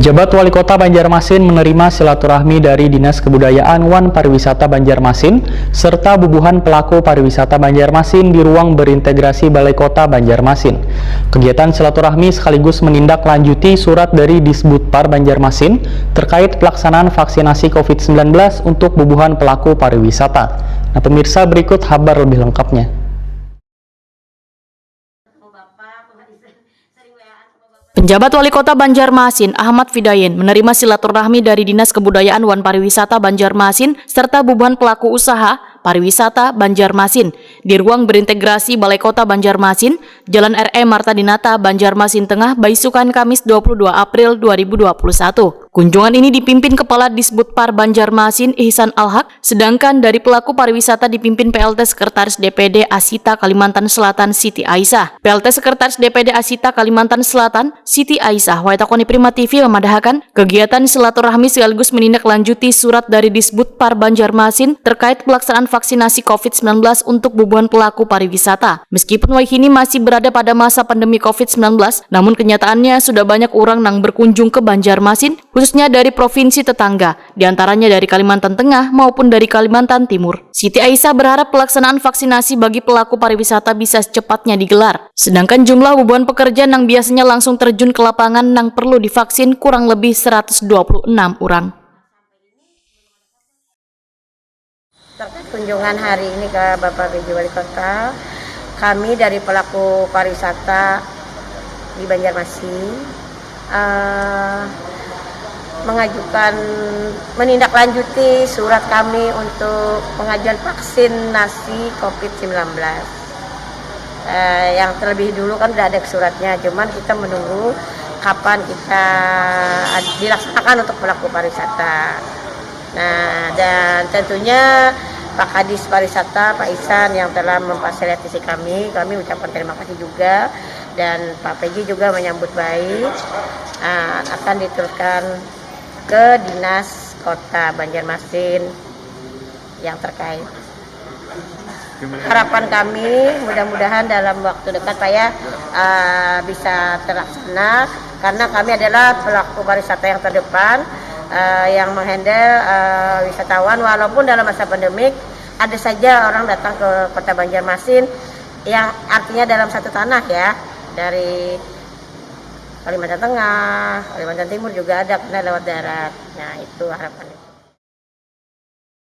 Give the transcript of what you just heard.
Pejabat Wali Kota Banjarmasin menerima silaturahmi dari Dinas Kebudayaan Wan Pariwisata Banjarmasin serta bubuhan pelaku pariwisata Banjarmasin di ruang berintegrasi Balai Kota Banjarmasin. Kegiatan silaturahmi sekaligus menindaklanjuti surat dari Disbudpar Banjarmasin terkait pelaksanaan vaksinasi COVID-19 untuk bubuhan pelaku pariwisata. Nah, pemirsa, berikut kabar lebih lengkapnya. Penjabat Wali Kota Banjarmasin, Ahmad Fidayen, menerima silaturahmi dari Dinas Kebudayaan Wan Pariwisata Banjarmasin serta bubuhan pelaku usaha pariwisata Banjarmasin di ruang berintegrasi Balai Kota Banjarmasin, Jalan R.E. Marta Dinata, Banjarmasin Tengah, Baisukan, Kamis 22 April 2021. Kunjungan ini dipimpin Kepala Disbudpar Banjarmasin Ihsan Al-Haq, sedangkan dari pelaku pariwisata dipimpin PLT Sekretaris DPD Asita Kalimantan Selatan Siti Aisyah. PLT Sekretaris DPD Asita Kalimantan Selatan Siti Aisyah, Waitakoni Prima TV memadahkan kegiatan silaturahmi sekaligus menindaklanjuti surat dari Disbudpar Banjarmasin terkait pelaksanaan vaksinasi COVID-19 untuk bubuhan pelaku pariwisata. Meskipun Waihini masih berada pada masa pandemi COVID-19, namun kenyataannya sudah banyak orang yang berkunjung ke Banjarmasin, khususnya dari provinsi tetangga, diantaranya dari Kalimantan Tengah maupun dari Kalimantan Timur. Siti Aisyah berharap pelaksanaan vaksinasi bagi pelaku pariwisata bisa secepatnya digelar. Sedangkan jumlah bubuhan pekerja yang biasanya langsung terjun ke lapangan yang perlu divaksin kurang lebih 126 orang. Terkait kunjungan hari ini ke Bapak PJ Wali Kota, kami dari pelaku pariwisata di Banjarmasin mengajukan menindaklanjuti surat kami untuk pengajuan vaksinasi COVID-19. Yang terlebih dulu kan sudah ada suratnya, cuman kita menunggu kapan kita dilaksanakan untuk pelaku pariwisata. Nah, dan tentunya Pak Kadis Pariwisata, Pak Ihsan yang telah memfasilitasi kami ucapkan terima kasih juga, dan Pak PJ juga menyambut baik, akan diteruskan ke Dinas Kota Banjarmasin yang terkait. Harapan kami mudah-mudahan dalam waktu dekat Pak ya bisa terlaksana, karena kami adalah pelaku pariwisata yang terdepan, yang menghandle wisatawan. Walaupun dalam masa pandemik ada saja orang datang ke Kota Banjarmasin, yang artinya dalam satu tanah ya, dari Kalimantan Tengah, Kalimantan Timur juga ada, karena lewat darat. Nah, itu harapannya.